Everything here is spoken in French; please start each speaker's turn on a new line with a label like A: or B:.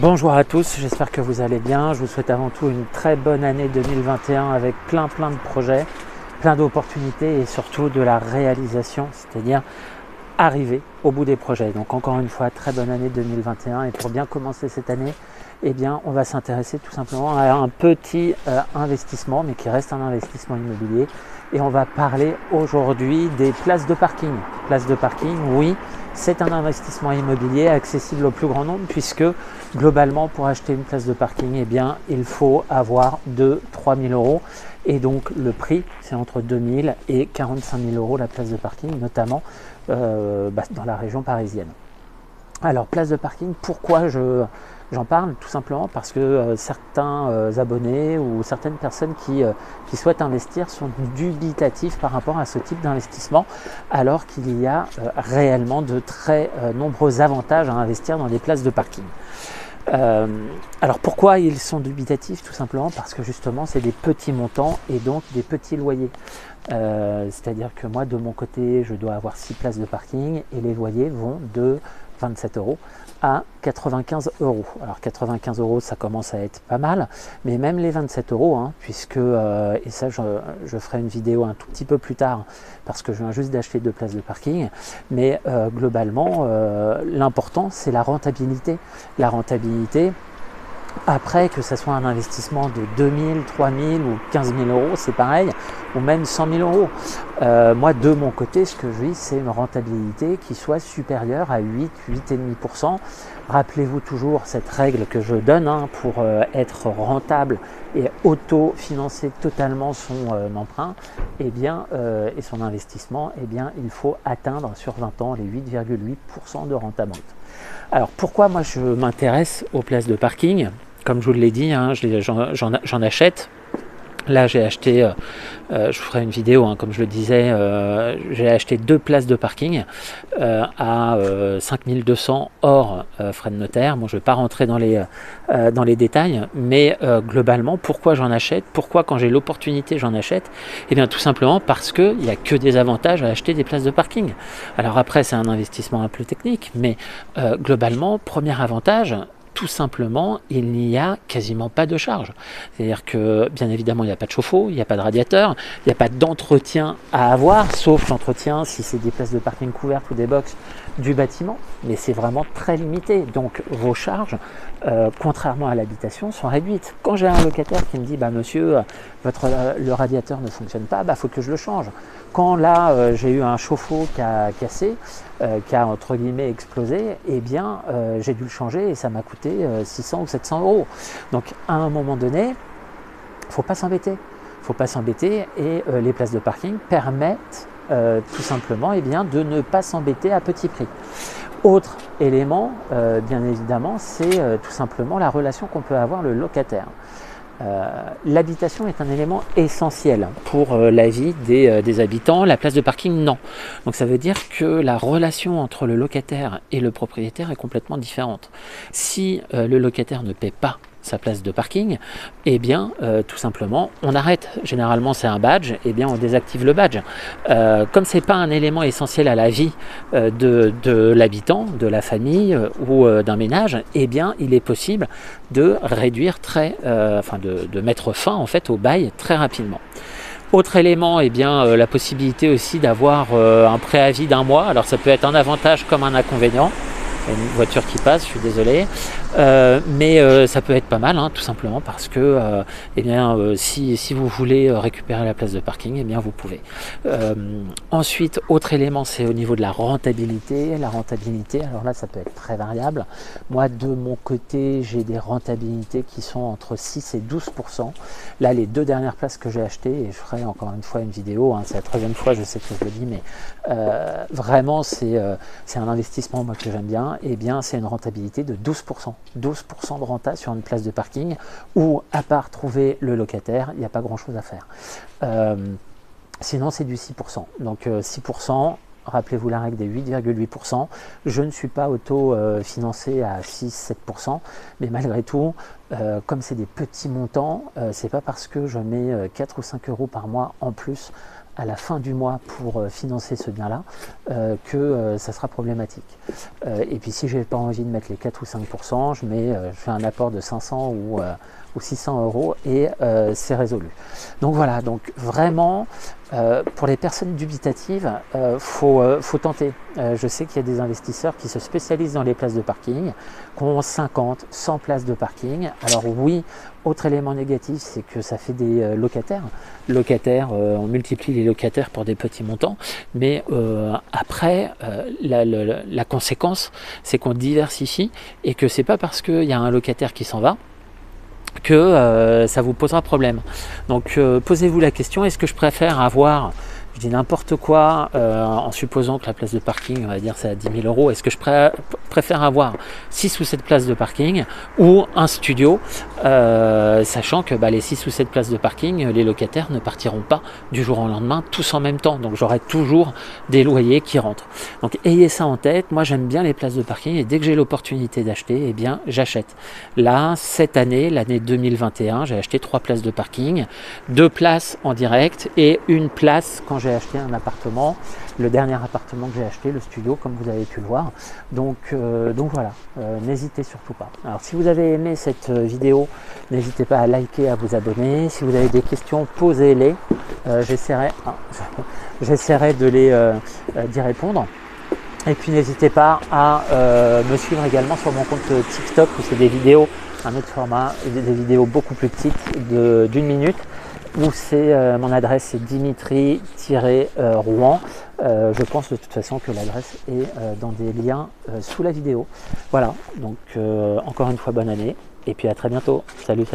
A: Bonjour à tous, j'espère que vous allez bien. Je vous souhaite avant tout une très bonne année 2021 avec plein de projets, plein d'opportunités et surtout de la réalisation, c'est-à-dire arriver au bout des projets. Donc encore une fois, très bonne année 2021 et pour bien commencer cette année, eh bien, on va s'intéresser tout simplement à un petit investissement, mais qui reste un investissement immobilier. Et on va parler aujourd'hui des places de parking. Places de parking, oui, c'est un investissement immobilier accessible au plus grand nombre puisque globalement, pour acheter une place de parking, eh bien, il faut avoir 2-3 000 euros. Et donc, le prix, c'est entre 2 000 et 45 000 euros la place de parking, notamment dans la région parisienne. Alors, place de parking, pourquoi j'en parle? Tout simplement parce que certains abonnés ou certaines personnes qui souhaitent investir sont dubitatifs par rapport à ce type d'investissement, alors qu'il y a réellement de très nombreux avantages à investir dans des places de parking. Alors pourquoi ils sont dubitatifs? Tout simplement parce que justement c'est des petits montants et donc des petits loyers. C'est-à-dire que moi de mon côté je dois avoir 6 places de parking et les loyers vont de 27 euros à 95 euros. Alors 95 euros ça commence à être pas mal, mais même les 27 euros, puisque, et ça je ferai une vidéo un tout petit peu plus tard parce que je viens juste d'acheter 2 places de parking, mais globalement l'important c'est la rentabilité. La rentabilité, après que ce soit un investissement de 2 000, 3 000 ou 15 000 euros, c'est pareil, ou même 100 000 euros. Moi, de mon côté, ce que je vis, c'est une rentabilité qui soit supérieure à 8-8,5%. Rappelez-vous toujours cette règle que je donne pour être rentable et auto-financer totalement son emprunt et son investissement, il faut atteindre sur 20 ans les 8,8% de renta brute. Alors pourquoi moi je m'intéresse aux places de parking? Comme je vous l'ai dit, j'en achète. Là j'ai acheté, je vous ferai une vidéo, comme je le disais, j'ai acheté 2 places de parking à 5 200 hors frais de notaire. Bon, je ne vais pas rentrer dans les détails, mais globalement, pourquoi j'en achète? Pourquoi quand j'ai l'opportunité j'en achète? Eh bien tout simplement parce qu'il n'y a que des avantages à acheter des places de parking. Alors après c'est un investissement un peu technique, mais globalement, premier avantage, tout simplement, il n'y a quasiment pas de charge. C'est-à-dire que, bien évidemment, il n'y a pas de chauffe-eau, il n'y a pas de radiateur, il n'y a pas d'entretien à avoir, sauf l'entretien si c'est des places de parking couvertes ou des box du bâtiment, mais c'est vraiment très limité. Donc, vos charges, contrairement à l'habitation, sont réduites. Quand j'ai un locataire qui me dit, monsieur, le radiateur ne fonctionne pas, faut que je le change. Quand là, j'ai eu un chauffe-eau qui a cassé, qui a entre guillemets explosé, j'ai dû le changer et ça m'a coûté 600 ou 700 euros. Donc à un moment donné, il ne faut pas s'embêter. Il ne faut pas s'embêter et les places de parking permettent tout simplement de ne pas s'embêter à petit prix. Autre élément, bien évidemment, c'est tout simplement la relation qu'on peut avoir le locataire. L'habitation est un élément essentiel pour la vie des habitants, la place de parking non. Donc ça veut dire que la relation entre le locataire et le propriétaire est complètement différente. Si le locataire ne paie pas sa place de parking, tout simplement on arrête. Généralement c'est un badge, on désactive le badge. Comme c'est pas un élément essentiel à la vie de l'habitant, de la famille ou d'un ménage, il est possible de réduire de mettre fin en fait au bail très rapidement. Autre élément, la possibilité aussi d'avoir un préavis d'1 mois. Alors ça peut être un avantage comme un inconvénient. Une voiture qui passe, je suis désolé, mais ça peut être pas mal, tout simplement parce que si vous voulez récupérer la place de parking, vous pouvez. Ensuite, autre élément, c'est au niveau de la rentabilité. La rentabilité, alors là, ça peut être très variable. Moi, de mon côté, j'ai des rentabilités qui sont entre 6 et 12%. Là, les 2 dernières places que j'ai achetées, et je ferai encore une fois une vidéo, c'est la 3e fois, je sais que je le dis, mais vraiment, c'est un investissement moi, que j'aime bien. C'est une rentabilité de 12%. 12% de renta sur une place de parking où, à part trouver le locataire, il n'y a pas grand-chose à faire. Sinon, c'est du 6%. Donc 6%, rappelez-vous la règle des 8,8%. Je ne suis pas auto-financé à 6-7%, mais malgré tout, comme c'est des petits montants, c'est pas parce que je mets 4 ou 5 euros par mois en plus à la fin du mois pour financer ce bien-là que ça sera problématique. Et puis si je n'ai pas envie de mettre les 4 ou 5%, je fais un apport de 500 ou 600 € et c'est résolu. Donc voilà, donc vraiment pour les personnes dubitatives, faut tenter. Je sais qu'il y a des investisseurs qui se spécialisent dans les places de parking, qui ont 50, 100 places de parking. Alors oui, autre élément négatif, c'est que ça fait des locataires. On multiplie les locataires pour des petits montants, mais après, la conséquence, c'est qu'on diversifie et que c'est pas parce qu'il y a un locataire qui s'en va que ça vous posera problème. Donc posez-vous la question, est-ce que je préfère avoir, je dis n'importe quoi, en supposant que la place de parking, on va dire c'est à 10 000 €, est-ce que je préfère avoir 6 ou 7 places de parking ou un studio, sachant que les 6 ou 7 places de parking, les locataires ne partiront pas du jour au lendemain tous en même temps, donc j'aurai toujours des loyers qui rentrent. Donc ayez ça en tête. Moi j'aime bien les places de parking et dès que j'ai l'opportunité d'acheter, eh bien j'achète. Là, cette année, l'année 2021, j'ai acheté 3 places de parking, 2 places en direct et une place quand j'ai acheté un appartement, le dernier appartement que j'ai acheté, le studio, comme vous avez pu le voir. Donc voilà, n'hésitez surtout pas. Alors si vous avez aimé cette vidéo, n'hésitez pas à liker, à vous abonner. Si vous avez des questions, posez-les. J'essaierai d'y répondre. Et puis n'hésitez pas à me suivre également sur mon compte TikTok où c'est des vidéos, un autre format, des vidéos beaucoup plus petites d'une minute, où c'est mon adresse c'est Dimitri-Rouen. Je pense de toute façon que l'adresse est dans des liens sous la vidéo. Voilà, donc encore une fois bonne année et puis à très bientôt. Salut.